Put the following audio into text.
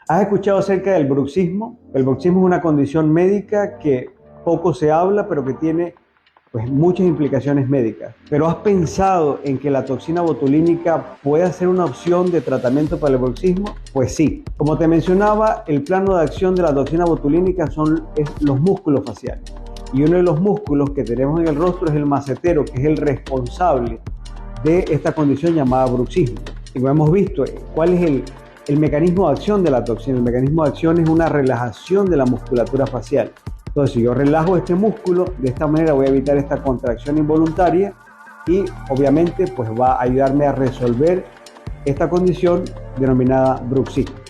¿Has escuchado acerca del bruxismo? El bruxismo es una condición médica que poco se habla, pero que tiene pues, muchas implicaciones médicas. ¿Pero has pensado en que la toxina botulínica puede ser una opción de tratamiento para el bruxismo? Pues sí. Como te mencionaba, el plano de acción de la toxina botulínica es los músculos faciales. Y uno de los músculos que tenemos en el rostro es el macetero, que es el responsable de esta condición llamada bruxismo. Y como hemos visto, ¿cuál es el mecanismo de acción de la toxina? El mecanismo de acción es una relajación de la musculatura facial. Entonces, si yo relajo este músculo, de esta manera voy a evitar esta contracción involuntaria y obviamente pues va a ayudarme a resolver esta condición denominada bruxismo.